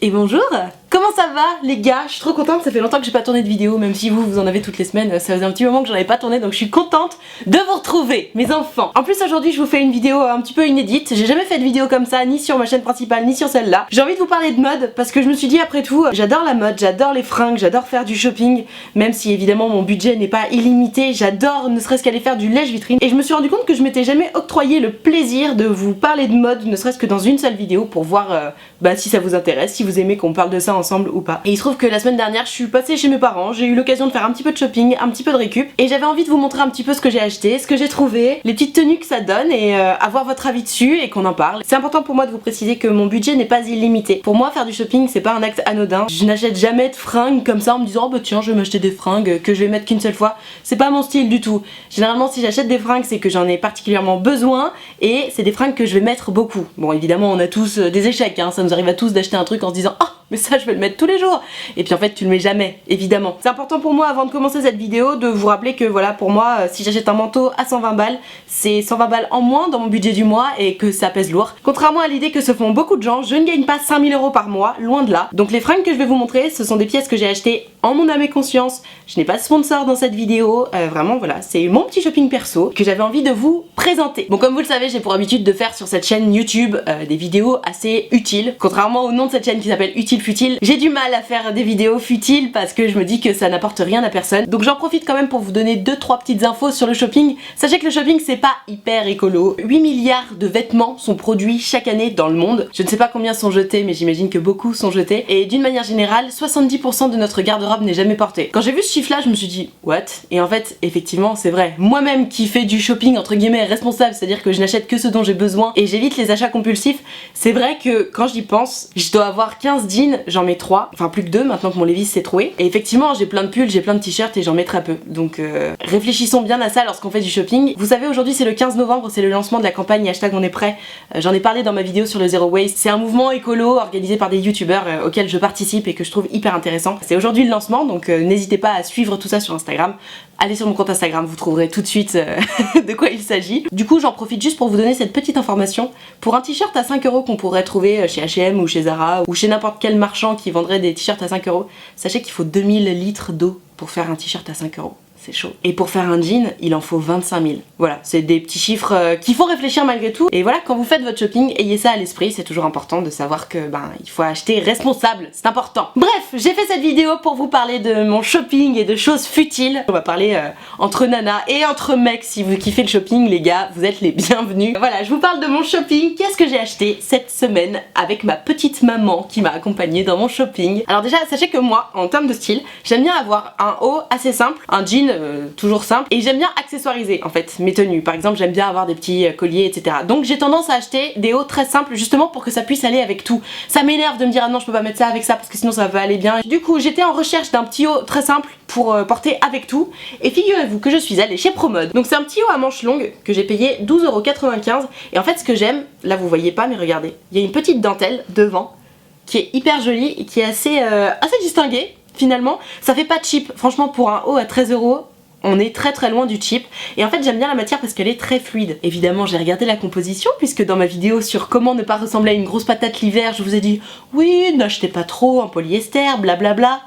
Et bonjour! Comment ça va les gars? Je suis trop contente, ça fait longtemps que j'ai pas tourné de vidéo, même si vous en avez toutes les semaines, ça faisait un petit moment que j'en avais pas tourné, donc je suis contente de vous retrouver, mes enfants! En plus aujourd'hui je vous fais une vidéo un petit peu inédite, j'ai jamais fait de vidéo comme ça, ni sur ma chaîne principale, ni sur celle-là. J'ai envie de vous parler de mode, parce que je me suis dit après tout, j'adore la mode, j'adore les fringues, j'adore faire du shopping, même si évidemment mon budget n'est pas illimité, j'adore ne serait-ce qu'aller faire du lèche-vitrine, et je me suis rendu compte que je m'étais jamais octroyé le plaisir de vous parler de mode, ne serait-ce que dans une seule vidéo, pour voir si ça vous intéresse, si vous aimez qu'on parle de ça ensemble ou pas. Et il se trouve que la semaine dernière je suis passée chez mes parents, j'ai eu l'occasion de faire un petit peu de shopping, un petit peu de récup, et j'avais envie de vous montrer un petit peu ce que j'ai acheté, ce que j'ai trouvé, les petites tenues que ça donne, et avoir votre avis dessus et qu'on en parle. C'est important pour moi de vous préciser que mon budget n'est pas illimité. Pour moi faire du shopping c'est pas un acte anodin, je n'achète jamais de fringues comme ça en me disant oh bah tiens je vais m'acheter des fringues que je vais mettre qu'une seule fois, c'est pas mon style du tout. Généralement si j'achète des fringues c'est que j'en ai particulièrement besoin et c'est des fringues que je vais mettre beaucoup. Bon évidemment on a tous des échecs, hein. Ça nous arrive à tous d'acheter un truc en se disant oh mais ça je vais le mettre tous les jours, et puis en fait tu le mets jamais, évidemment. C'est important pour moi avant de commencer cette vidéo de vous rappeler que voilà pour moi si j'achète un manteau à 120 balles c'est 120 balles en moins dans mon budget du mois et que ça pèse lourd. Contrairement à l'idée que se font beaucoup de gens, je ne gagne pas 5000 € par mois, loin de là. Donc les fringues que je vais vous montrer ce sont des pièces que j'ai achetées en mon âme et conscience, je n'ai pas de sponsor dans cette vidéo, vraiment voilà c'est mon petit shopping perso que j'avais envie de vous présenter. Bon comme vous le savez j'ai pour habitude de faire sur cette chaîne YouTube des vidéos assez utiles, contrairement au nom de cette chaîne qui s'appelle Utile Futile, j'ai du mal à faire des vidéos futiles parce que je me dis que ça n'apporte rien à personne. Donc j'en profite quand même pour vous donner 2-3 petites infos sur le shopping. Sachez que le shopping c'est pas hyper écolo. 8 milliards de vêtements sont produits chaque année dans le monde. Je ne sais pas combien sont jetés mais j'imagine que beaucoup sont jetés. Et d'une manière générale, 70% de notre garde-robe n'est jamais portée. Quand j'ai vu ce chiffre là je me suis dit what? Et en fait effectivement c'est vrai. Moi-même qui fais du shopping entre guillemets responsable, c'est-à-dire que je n'achète que ce dont j'ai besoin et j'évite les achats compulsifs, c'est vrai que quand j'y pense, je dois avoir 15 jeans, j'en mets 3, enfin plus que 2 maintenant que mon Levi's s'est troué. Et effectivement j'ai plein de pulls, j'ai plein de t-shirts et j'en mets très peu. Donc réfléchissons bien à ça lorsqu'on fait du shopping. Vous savez aujourd'hui c'est le 15 novembre, c'est le lancement de la campagne hashtag on est prêt. J'en ai parlé dans ma vidéo sur le Zero Waste. C'est un mouvement écolo organisé par des youtubeurs auquel je participe et que je trouve hyper intéressant. C'est aujourd'hui le lancement donc n'hésitez pas à suivre tout ça sur Instagram. Allez sur mon compte Instagram, vous trouverez tout de suite de quoi il s'agit. Du coup j'en profite juste pour vous donner cette petite information. Pour un t-shirt à 5 € qu'on pourrait trouver chez H&M ou chez Zara ou chez n'importe quel marchand qui vendrait des t-shirts à 5 €, sachez qu'il faut 2000 litres d'eau pour faire un t-shirt à 5 €. C'est chaud. Et pour faire un jean, il en faut 25 000. Voilà, c'est des petits chiffres qui font réfléchir malgré tout. Et voilà, quand vous faites votre shopping, ayez ça à l'esprit, c'est toujours important de savoir que il faut acheter responsable, c'est important. Bref, j'ai fait cette vidéo pour vous parler de mon shopping et de choses futiles. On va parler entre nanas et entre mecs. Si vous kiffez le shopping, les gars, vous êtes les bienvenus. Voilà, je vous parle de mon shopping. Qu'est-ce que j'ai acheté cette semaine avec ma petite maman qui m'a accompagnée dans mon shopping. Alors déjà, sachez que moi, en termes de style, j'aime bien avoir un haut assez simple, un jean toujours simple, et j'aime bien accessoiriser en fait mes tenues. Par exemple j'aime bien avoir des petits colliers etc. Donc j'ai tendance à acheter des hauts très simples justement pour que ça puisse aller avec tout. Ça m'énerve de me dire ah non je peux pas mettre ça avec ça parce que sinon ça va aller bien. Du coup j'étais en recherche d'un petit haut très simple pour porter avec tout, et figurez-vous que je suis allée chez Promode. Donc c'est un petit haut à manches longues que j'ai payé 12,95 €, et en fait ce que j'aime, là vous voyez pas mais regardez, il y a une petite dentelle devant qui est hyper jolie et qui est assez distinguée. Finalement, ça fait pas cheap. Franchement, pour un haut à 13 €, on est très loin du cheap. Et en fait, j'aime bien la matière parce qu'elle est très fluide. Évidemment, j'ai regardé la composition puisque dans ma vidéo sur comment ne pas ressembler à une grosse patate l'hiver, je vous ai dit oui, n'achetez pas trop en polyester, blablabla.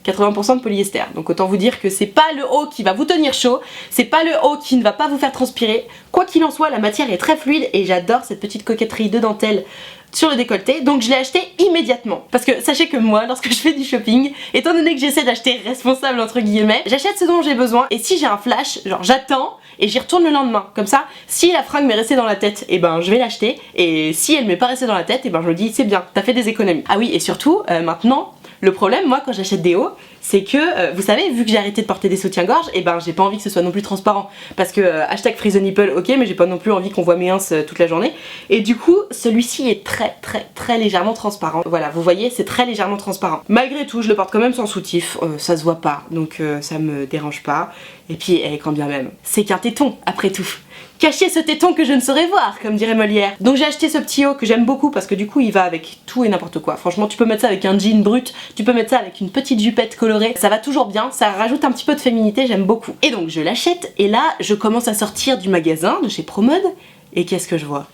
80% de polyester. Donc autant vous dire que c'est pas le haut qui va vous tenir chaud, c'est pas le haut qui ne va pas vous faire transpirer. Quoi qu'il en soit, la matière est très fluide et j'adore cette petite coquetterie de dentelle sur le décolleté, donc je l'ai acheté immédiatement. Parce que sachez que moi, lorsque je fais du shopping, étant donné que j'essaie d'acheter responsable entre guillemets, j'achète ce dont j'ai besoin, et si j'ai un flash, genre j'attends et j'y retourne le lendemain. Comme ça, si la fringue m'est restée dans la tête, et je vais l'acheter, et si elle m'est pas restée dans la tête, et je me dis c'est bien, t'as fait des économies. Ah oui, et surtout, maintenant, le problème, moi, quand j'achète des hauts, c'est que, vous savez, vu que j'ai arrêté de porter des soutiens-gorge, et j'ai pas envie que ce soit non plus transparent. Parce que, hashtag free the nipple, ok, mais j'ai pas non plus envie qu'on voit mes ins toute la journée. Et du coup, celui-ci est très légèrement transparent. Voilà, vous voyez, c'est très légèrement transparent. Malgré tout, je le porte quand même sans soutif, ça se voit pas, donc ça me dérange pas. Et puis, quand bien même, c'est qu'un téton, après tout. Cachez ce téton que je ne saurais voir, comme dirait Molière. Donc j'ai acheté ce petit haut que j'aime beaucoup parce que du coup il va avec tout et n'importe quoi. Franchement tu peux mettre ça avec un jean brut, tu peux mettre ça avec une petite jupette colorée, ça va toujours bien, ça rajoute un petit peu de féminité, j'aime beaucoup. Et donc je l'achète et là je commence à sortir du magasin de chez Promode et qu'est-ce que je vois?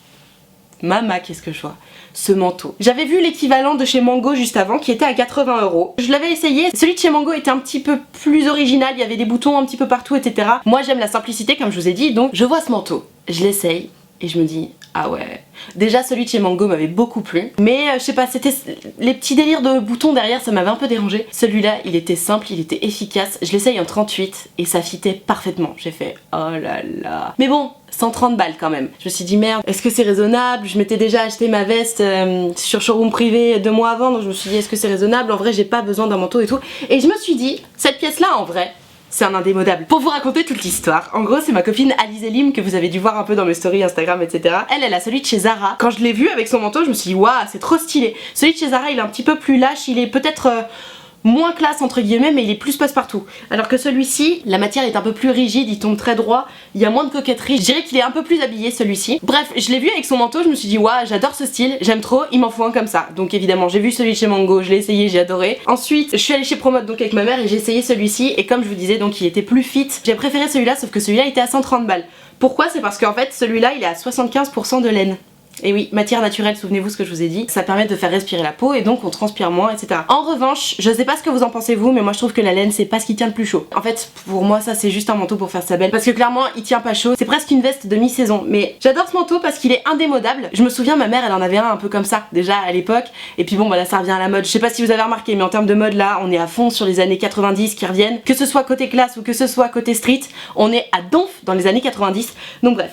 Mama, qu'est-ce que je vois? Ce manteau. J'avais vu l'équivalent de chez Mango juste avant qui était à 80 €. Je l'avais essayé, celui de chez Mango était un petit peu plus original, il y avait des boutons un petit peu partout, etc. Moi j'aime la simplicité comme je vous ai dit, donc je vois ce manteau, je l'essaye et je me dis ah ouais. Déjà celui de chez Mango m'avait beaucoup plu, mais je sais pas, c'était les petits délires de boutons derrière, ça m'avait un peu dérangé. Celui-là il était simple, il était efficace, je l'essaye en 38 et ça fitait parfaitement. J'ai fait oh là là. Mais bon, 130 balles quand même. Je me suis dit merde, est-ce que c'est raisonnable? Je m'étais déjà acheté ma veste sur showroom privé 2 mois avant, donc je me suis dit est-ce que c'est raisonnable? En vrai j'ai pas besoin d'un manteau et tout. Et je me suis dit, cette pièce là en vrai, c'est un indémodable. Pour vous raconter toute l'histoire, en gros c'est ma copine Alizé Lim que vous avez dû voir un peu dans mes stories Instagram, etc. Elle a celui de chez Zara. Quand je l'ai vu avec son manteau, je me suis dit waouh, c'est trop stylé. Celui de chez Zara il est un petit peu plus lâche, il est peut-être moins classe entre guillemets, mais il est plus passe-partout. Alors que celui-ci, la matière est un peu plus rigide, il tombe très droit, il y a moins de coquetterie. Je dirais qu'il est un peu plus habillé celui-ci. Bref, je l'ai vu avec son manteau, je me suis dit waouh, j'adore ce style, j'aime trop, il m'en faut un comme ça. Donc évidemment, j'ai vu celui de chez Mango, je l'ai essayé, j'ai adoré. Ensuite, je suis allée chez Promote donc avec ma mère et j'ai essayé celui-ci et comme je vous disais, donc il était plus fit. J'ai préféré celui-là, sauf que celui-là était à 130 balles. Pourquoi? C'est parce qu'en fait, celui-là, il est à 75% de laine. Et oui, matière naturelle, souvenez-vous ce que je vous ai dit, ça permet de faire respirer la peau et donc on transpire moins, etc. En revanche, je sais pas ce que vous en pensez vous, mais moi je trouve que la laine c'est pas ce qui tient le plus chaud. En fait, pour moi ça c'est juste un manteau pour faire sa belle, parce que clairement il tient pas chaud, c'est presque une veste de mi-saison. Mais j'adore ce manteau parce qu'il est indémodable. Je me souviens, ma mère elle en avait un peu comme ça déjà à l'époque, et puis bon bah là ça revient à la mode. Je sais pas si vous avez remarqué, mais en termes de mode là, on est à fond sur les années 90 qui reviennent, que ce soit côté classe ou que ce soit côté street, on est à donf dans les années 90. Donc bref.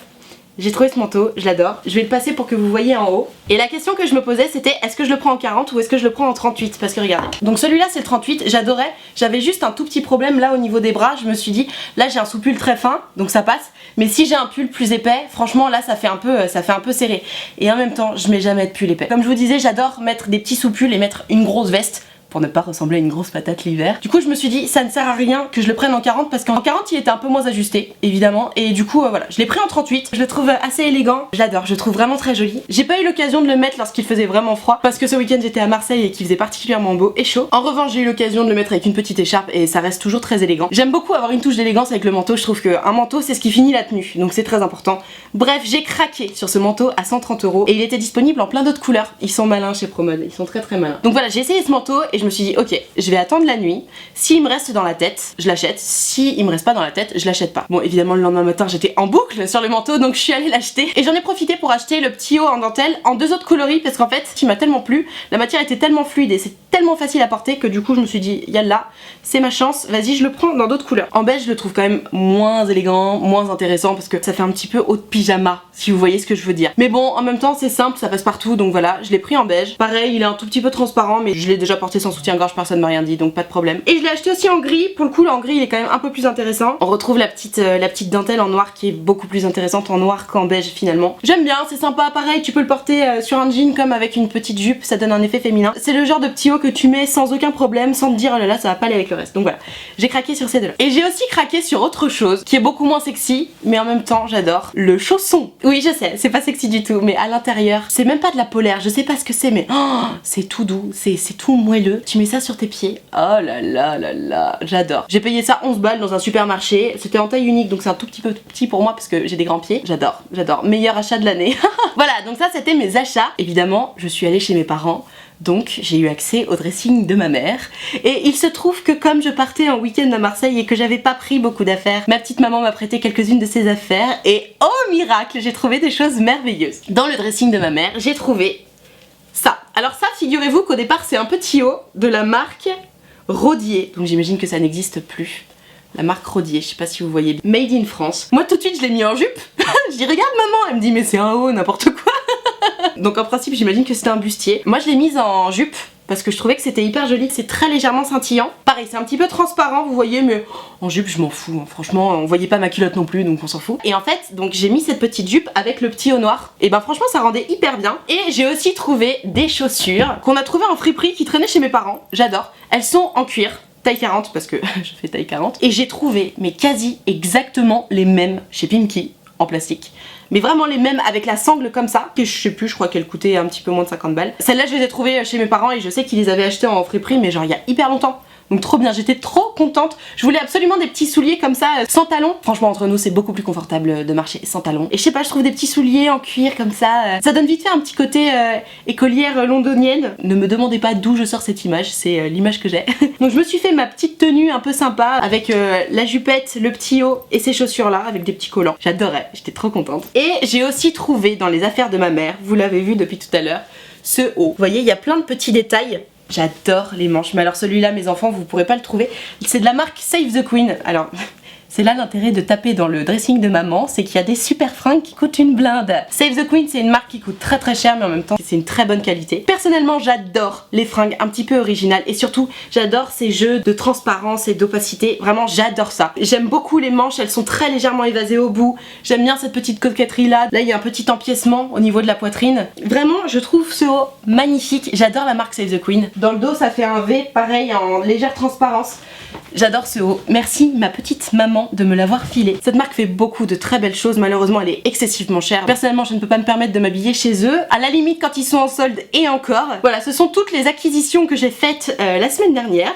J'ai trouvé ce manteau, je l'adore. Je vais le passer pour que vous voyez en haut. Et la question que je me posais c'était est-ce que je le prends en 40 ou est-ce que je le prends en 38? Parce que regardez. Donc celui-là c'est le 38, j'adorais. J'avais juste un tout petit problème là au niveau des bras. Je me suis dit là j'ai un sous-pull très fin donc ça passe. Mais si j'ai un pull plus épais, franchement là ça fait un peu serré. Et en même temps je mets jamais de pull épais. Comme je vous disais, j'adore mettre des petits sous-pulls et mettre une grosse veste pour ne pas ressembler à une grosse patate l'hiver. Du coup je me suis dit ça ne sert à rien que je le prenne en 40 parce qu'en 40 il était un peu moins ajusté évidemment et du coup voilà, je l'ai pris en 38, je le trouve assez élégant, je l'adore, je le trouve vraiment très joli. J'ai pas eu l'occasion de le mettre lorsqu'il faisait vraiment froid parce que ce week-end j'étais à Marseille et qu'il faisait particulièrement beau et chaud. En revanche j'ai eu l'occasion de le mettre avec une petite écharpe et ça reste toujours très élégant. J'aime beaucoup avoir une touche d'élégance avec le manteau, je trouve qu'un manteau c'est ce qui finit la tenue donc c'est très important. Bref, j'ai craqué sur ce manteau à 130 € et il était disponible en plein d'autres couleurs. Ils sont malins chez Promode, ils sont très très malins. Donc voilà, j'ai essayé ce manteau et je me suis dit ok, je vais attendre la nuit, s'il me reste dans la tête, je l'achète, si il me reste pas dans la tête, je l'achète pas. Bon évidemment le lendemain matin j'étais en boucle sur le manteau donc je suis allée l'acheter et j'en ai profité pour acheter le petit haut en dentelle en 2 autres coloris parce qu'en fait il m'a tellement plu, la matière était tellement fluide et c'est tellement facile à porter que du coup je me suis dit yallah, c'est ma chance, vas-y je le prends dans d'autres couleurs. En beige je le trouve quand même moins élégant, moins intéressant parce que ça fait un petit peu haut de pyjama si vous voyez ce que je veux dire. Mais bon en même temps c'est simple, ça passe partout donc voilà, je l'ai pris en beige. Pareil il est un tout petit peu transparent mais je l'ai déjà porté sans soutien-gorge, personne m'a rien dit donc pas de problème. Et je l'ai acheté aussi en gris, pour le coup en gris il est quand même un peu plus intéressant. On retrouve la petite dentelle en noir qui est beaucoup plus intéressante en noir qu'en beige finalement. J'aime bien, c'est sympa, pareil tu peux le porter sur un jean comme avec une petite jupe, ça donne un effet féminin. C'est le genre de petit haut que tu mets sans aucun problème, sans te dire oh là là ça va pas aller avec le reste. Donc voilà, j'ai craqué sur ces deux là. Et j'ai aussi craqué sur autre chose qui est beaucoup moins sexy mais en même temps j'adore, le chausson. Oui je sais, c'est pas sexy du tout mais à l'intérieur, c'est même pas de la polaire, je sais pas ce que c'est mais oh, c'est tout doux, c'est tout moelleux. Tu mets ça sur tes pieds, oh là là là là, j'adore. J'ai payé ça 11 balles dans un supermarché, c'était en taille unique donc c'est un tout petit peu petit pour moi parce que j'ai des grands pieds. J'adore, j'adore, meilleur achat de l'année. Voilà, donc ça c'était mes achats. Évidemment je suis allée chez mes parents. Donc j'ai eu accès au dressing de ma mère et il se trouve que comme je partais en week-end à Marseille et que j'avais pas pris beaucoup d'affaires, ma petite maman m'a prêté quelques-unes de ses affaires et oh miracle, j'ai trouvé des choses merveilleuses. Dans le dressing de ma mère, j'ai trouvé ça. Alors ça, figurez-vous qu'au départ c'est un petit haut de la marque Rodier, donc j'imagine que ça n'existe plus. La marque Rodier, je sais pas si vous voyez, made in France. Moi tout de suite je l'ai mis en jupe. Je dis regarde maman, elle me dit mais c'est un haut, n'importe quoi. Donc en principe j'imagine que c'était un bustier. Moi je l'ai mise en jupe parce que je trouvais que c'était hyper joli, c'est très légèrement scintillant. Pareil c'est un petit peu transparent vous voyez mais en jupe je m'en fous, hein. Franchement on voyait pas ma culotte non plus donc on s'en fout. Et en fait donc j'ai mis cette petite jupe avec le petit haut noir et ben franchement ça rendait hyper bien. Et j'ai aussi trouvé des chaussures qu'on a trouvées en friperie qui traînaient chez mes parents, j'adore. Elles sont en cuir. Taille 40 parce que je fais taille 40 et j'ai trouvé mais quasi exactement les mêmes chez Pimki en plastique. mais vraiment les mêmes avec la sangle comme ça, que je sais plus, je crois qu'elle coûtait un petit peu moins de 50 balles. Celles-là je les ai trouvées chez mes parents et je sais qu'ils les avaient achetées en friperie mais genre il y a hyper longtemps. Donc trop bien, j'étais trop contente. Je voulais absolument des petits souliers comme ça, sans talons. Franchement entre nous c'est beaucoup plus confortable de marcher sans talons. Et je sais pas, je trouve des petits souliers en cuir comme ça, ça donne vite fait un petit côté écolière londonienne. Ne me demandez pas d'où je sors cette image, c'est l'image que j'ai. Donc je me suis fait ma petite tenue un peu sympa avec la jupette, le petit haut et ces chaussures là avec des petits collants. J'adorais, j'étais trop contente. Et j'ai aussi trouvé dans les affaires de ma mère, vous l'avez vu depuis tout à l'heure, ce haut. Vous voyez, il y a plein de petits détails. J'adore les manches, mais alors celui-là mes enfants vous pourrez pas le trouver, c'est de la marque Save the Queen. Alors c'est là l'intérêt de taper dans le dressing de maman, c'est qu'il y a des super fringues qui coûtent une blinde. Save the Queen c'est une marque qui coûte très cher mais en même temps c'est une très bonne qualité. Personnellement j'adore les fringues un petit peu originales et surtout j'adore ces jeux de transparence et d'opacité, vraiment j'adore ça. J'aime beaucoup les manches, elles sont très légèrement évasées au bout, j'aime bien cette petite coquetterie là, il y a un petit empiècement au niveau de la poitrine. Vraiment je trouve ce haut magnifique, j'adore la marque Save the Queen. Dans le dos ça fait un V pareil en légère transparence. J'adore ce haut. Merci ma petite maman de me l'avoir filé. Cette marque fait beaucoup de très belles choses, malheureusement elle est excessivement chère. Personnellement je ne peux pas me permettre de m'habiller chez eux, à la limite quand ils sont en solde et encore. Voilà, ce sont toutes les acquisitions que j'ai faites la semaine dernière.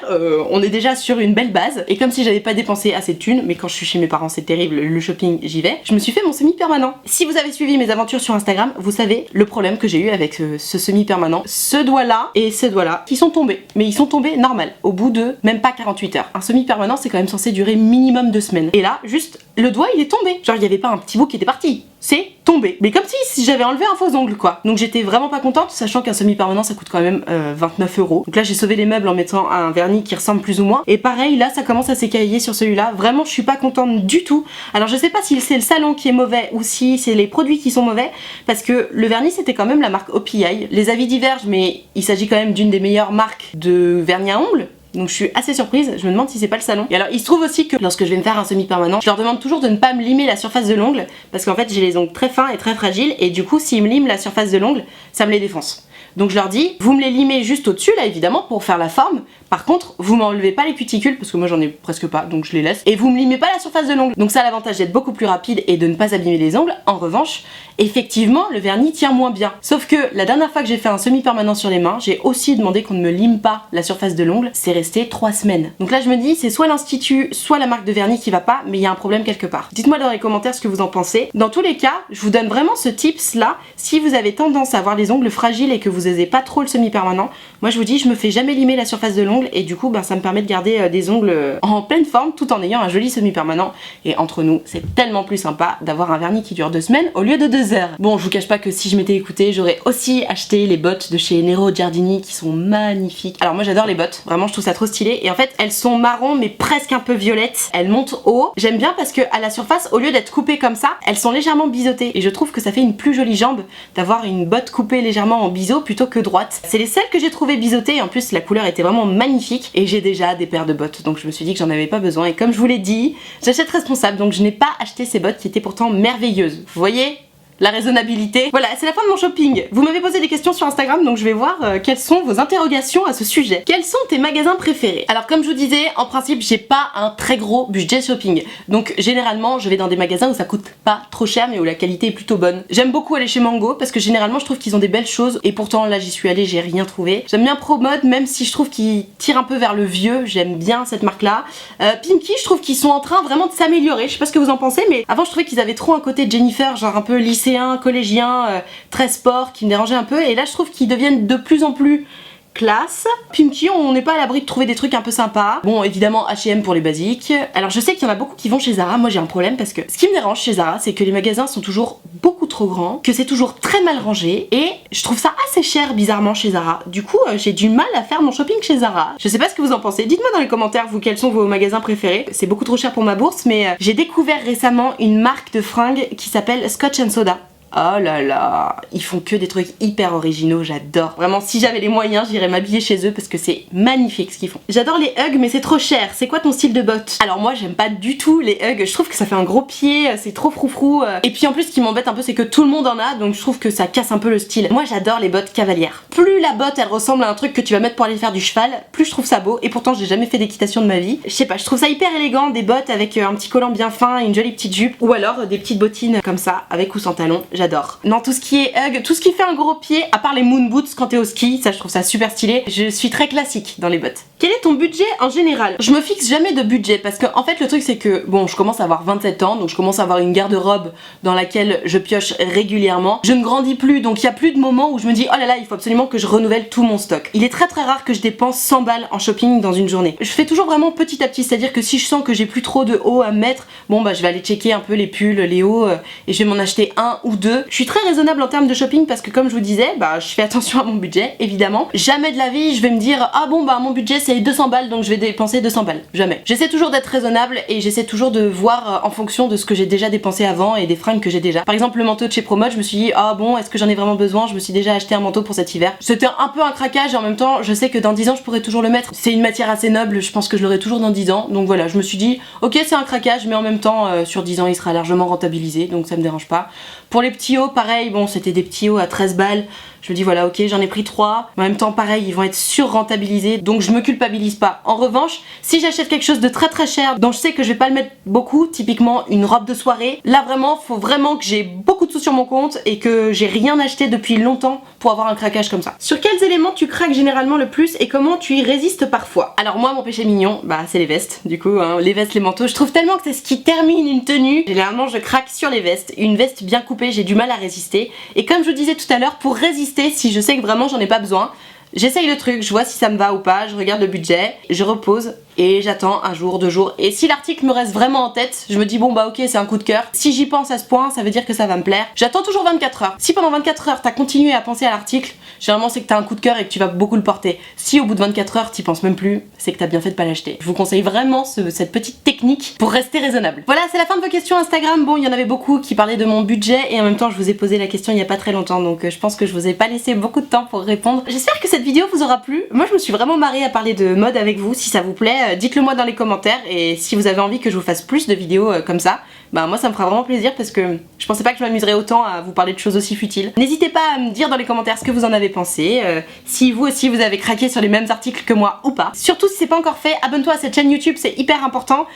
On est déjà sur une belle base et comme si j'avais pas dépensé assez de thunes, mais quand je suis chez mes parents c'est terrible, le shopping j'y vais. Je me suis fait mon semi-permanent. Si vous avez suivi mes aventures sur Instagram, vous savez le problème que j'ai eu avec ce semi-permanent. Ce doigt là et ce doigt là qui sont tombés, mais ils sont tombés normal, au bout de même pas 48 heures. Un semi-permanent c'est quand même censé durer minimum 2 semaines. Et là, juste, le doigt il est tombé. Genre il y avait pas un petit bout qui était parti. C'est tombé. Mais comme si j'avais enlevé un faux ongle quoi. Donc j'étais vraiment pas contente, sachant qu'un semi-permanent ça coûte quand même 29 €. Donc là j'ai sauvé les meubles en mettant un vernis qui ressemble plus ou moins. Et pareil là ça commence à s'écailler sur celui-là. Vraiment je suis pas contente du tout. Alors je sais pas si c'est le salon qui est mauvais ou si c'est les produits qui sont mauvais. Parce que le vernis c'était quand même la marque OPI. Les avis divergent mais il s'agit quand même d'une des meilleures marques de vernis à ongles. Donc je suis assez surprise, je me demande si c'est pas le salon. Et alors il se trouve aussi que lorsque je vais me faire un semi-permanent, je leur demande toujours de ne pas me limer la surface de l'ongle parce qu'en fait j'ai les ongles très fins et très fragiles et du coup s'ils me liment la surface de l'ongle, ça me les défonce. Donc je leur dis, vous me les limez juste au-dessus là évidemment pour faire la forme. Par contre, vous m'enlevez pas les cuticules parce que moi j'en ai presque pas donc je les laisse. Et vous me limez pas la surface de l'ongle. Donc ça a l'avantage d'être beaucoup plus rapide et de ne pas abîmer les ongles. En revanche, effectivement le vernis tient moins bien. Sauf que la dernière fois que j'ai fait un semi-permanent sur les mains, j'ai aussi demandé qu'on ne me lime pas la surface de l'ongle. C'est resté 3 semaines. Donc là je me dis, c'est soit l'institut, soit la marque de vernis qui va pas, mais il y a un problème quelque part. Dites-moi dans les commentaires ce que vous en pensez. Dans tous les cas, je vous donne vraiment ce tips là. Si vous avez tendance à avoir les ongles fragiles et que vous n'osez pas trop le semi-permanent, moi je vous dis, je me fais jamais limer la surface de l'ongle et du coup ça me permet de garder des ongles en pleine forme tout en ayant un joli semi-permanent. Et entre nous, c'est tellement plus sympa d'avoir un vernis qui dure 2 semaines au lieu de 2 heures. Bon, je vous cache pas que si je m'étais écoutée, j'aurais aussi acheté les bottes de chez Nero Giardini qui sont magnifiques. Alors moi j'adore les bottes, vraiment je trouve ça trop stylé. Et en fait elles sont marron mais presque un peu violettes. Elles montent haut. J'aime bien parce que à la surface, au lieu d'être coupées comme ça, elles sont légèrement biseautées. Et je trouve que ça fait une plus jolie jambe d'avoir une botte coupée légèrement en biseau plutôt que droite. C'est les seules que j'ai trouvées biseautées et en plus la couleur était vraiment magnifique. Et j'ai déjà des paires de bottes donc je me suis dit que j'en avais pas besoin. Et comme je vous l'ai dit, j'achète responsable donc je n'ai pas acheté ces bottes qui étaient pourtant merveilleuses. Vous voyez ? La raisonnabilité. Voilà, c'est la fin de mon shopping. Vous m'avez posé des questions sur Instagram, donc je vais voir quelles sont vos interrogations à ce sujet. Quels sont tes magasins préférés? Alors comme je vous disais, en principe j'ai pas un très gros budget shopping. Donc généralement je vais dans des magasins où ça coûte pas trop cher mais où la qualité est plutôt bonne. J'aime beaucoup aller chez Mango parce que généralement je trouve qu'ils ont des belles choses et pourtant là j'y suis allée, j'ai rien trouvé. J'aime bien Promode même si je trouve qu'ils tirent un peu vers le vieux, j'aime bien cette marque là. Pimkie, je trouve qu'ils sont en train vraiment de s'améliorer, je sais pas ce que vous en pensez mais avant je trouvais qu'ils avaient trop un côté Jennifer, genre un peu lycée, collégien, très sport qui me dérangeait un peu et là je trouve qu'ils deviennent de plus en plus classe. Pimkie, on n'est pas à l'abri de trouver des trucs un peu sympas. Bon évidemment H&M pour les basiques. Alors je sais qu'il y en a beaucoup qui vont chez Zara, moi j'ai un problème parce que ce qui me dérange chez Zara c'est que les magasins sont toujours beaucoup trop grands, que c'est toujours très mal rangé et je trouve ça assez cher bizarrement chez Zara. Du coup j'ai du mal à faire mon shopping chez Zara. Je sais pas ce que vous en pensez, dites-moi dans les commentaires vous quels sont vos magasins préférés. C'est beaucoup trop cher pour ma bourse mais j'ai découvert récemment une marque de fringues qui s'appelle Scotch & Soda. Oh là là, ils font que des trucs hyper originaux, j'adore. Vraiment, si j'avais les moyens, j'irais m'habiller chez eux parce que c'est magnifique ce qu'ils font. J'adore les Ugg, mais c'est trop cher. C'est quoi ton style de bottes? Alors moi, j'aime pas du tout les Ugg. Je trouve que ça fait un gros pied, c'est trop froufrou. Et puis en plus, ce qui m'embête un peu, c'est que tout le monde en a, donc je trouve que ça casse un peu le style. Moi, j'adore les bottes cavalières. Plus la botte, elle ressemble à un truc que tu vas mettre pour aller faire du cheval, plus je trouve ça beau. Et pourtant, j'ai jamais fait d'équitation de ma vie. Je sais pas, je trouve ça hyper élégant, des bottes avec un petit collant bien fin, une jolie petite jupe, ou alors des petites bottines comme ça, avec ou sans talons. J'adore. Non, tout ce qui est Ugg, tout ce qui fait un gros pied, à part les moon boots quand t'es au ski, ça je trouve ça super stylé. Je suis très classique dans les bottes. Quel est ton budget en général? Je me fixe jamais de budget parce que en fait le truc c'est que bon, je commence à avoir 27 ans, donc je commence à avoir une garde-robe dans laquelle je pioche régulièrement. Je ne grandis plus, donc il y a plus de moments où je me dis oh là là, il faut absolument que je renouvelle tout mon stock. Il est très rare que je dépense 100 balles en shopping dans une journée. Je fais toujours vraiment petit à petit, c'est-à-dire que si je sens que j'ai plus trop de hauts à mettre, bon bah je vais aller checker un peu les pulls, les hauts et je vais m'en acheter un ou deux. Je suis très raisonnable en termes de shopping parce que comme je vous disais, bah je fais attention à mon budget évidemment. Jamais de la vie je vais me dire ah bon bah mon budget c'est 200 balles donc je vais dépenser 200 balles. Jamais. J'essaie toujours d'être raisonnable et j'essaie toujours de voir en fonction de ce que j'ai déjà dépensé avant et des fringues que j'ai déjà. Par exemple le manteau de chez Promode, je me suis dit ah bon est-ce que j'en ai vraiment besoin? Je me suis déjà acheté un manteau pour cet hiver. C'était un peu un craquage et en même temps je sais que dans 10 ans je pourrais toujours le mettre. C'est une matière assez noble, je pense que je l'aurai toujours dans 10 ans. Donc voilà, je me suis dit ok c'est un craquage mais en même temps sur 10 ans il sera largement rentabilisé donc ça me dérange pas. Pour les petits hauts pareil, bon c'était des petits hauts à 13 balles. Je me dis voilà ok j'en ai pris 3, mais en même temps pareil ils vont être sur-rentabilisés donc je me culpabilise pas. En revanche si j'achète quelque chose de très cher dont je sais que je vais pas le mettre beaucoup, typiquement une robe de soirée, là vraiment faut vraiment que j'ai beaucoup de sous sur mon compte et que j'ai rien acheté depuis longtemps pour avoir un craquage comme ça. Sur quels éléments tu craques généralement le plus et comment tu y résistes parfois? Alors moi mon péché mignon bah c'est les vestes du coup hein, les vestes, les manteaux, je trouve tellement que c'est ce qui termine une tenue. Généralement je craque sur les vestes, une veste bien coupée j'ai du mal à résister et comme je vous disais tout à l'heure pour résister si je sais que vraiment j'en ai pas besoin, j'essaye le truc, je vois si ça me va ou pas, je regarde le budget, je repose et j'attends un jour, 2 jours. Et si l'article me reste vraiment en tête, je me dis bon bah ok c'est un coup de cœur. Si j'y pense à ce point, ça veut dire que ça va me plaire. J'attends toujours 24 heures. Si pendant 24 heures t'as continué à penser à l'article, généralement c'est que t'as un coup de cœur et que tu vas beaucoup le porter. Si au bout de 24 heures t'y penses même plus, c'est que t'as bien fait de pas l'acheter. Je vous conseille vraiment cette petite technique pour rester raisonnable. Voilà, c'est la fin de vos questions Instagram. Bon, il y en avait beaucoup qui parlaient de mon budget et en même temps je vous ai posé la question il y a pas très longtemps, donc je pense que je vous ai pas laissé beaucoup de temps pour répondre. J'espère que cette vidéo vous aura plu. Moi je me suis vraiment marrée à parler de mode avec vous. Si ça vous plaît, dites-le moi dans les commentaires et si vous avez envie que je vous fasse plus de vidéos comme ça, bah moi ça me fera vraiment plaisir parce que je pensais pas que je m'amuserais autant à vous parler de choses aussi futiles. N'hésitez pas à me dire dans les commentaires ce que vous en avez pensé, si vous aussi vous avez craqué sur les mêmes articles que moi ou pas. Surtout si c'est pas encore fait, abonne-toi à cette chaîne YouTube, c'est hyper important.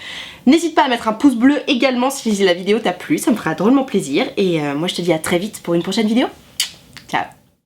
N'hésite pas à mettre un pouce bleu également si la vidéo t'a plu, ça me fera drôlement plaisir et moi je te dis à très vite pour une prochaine vidéo. Ciao.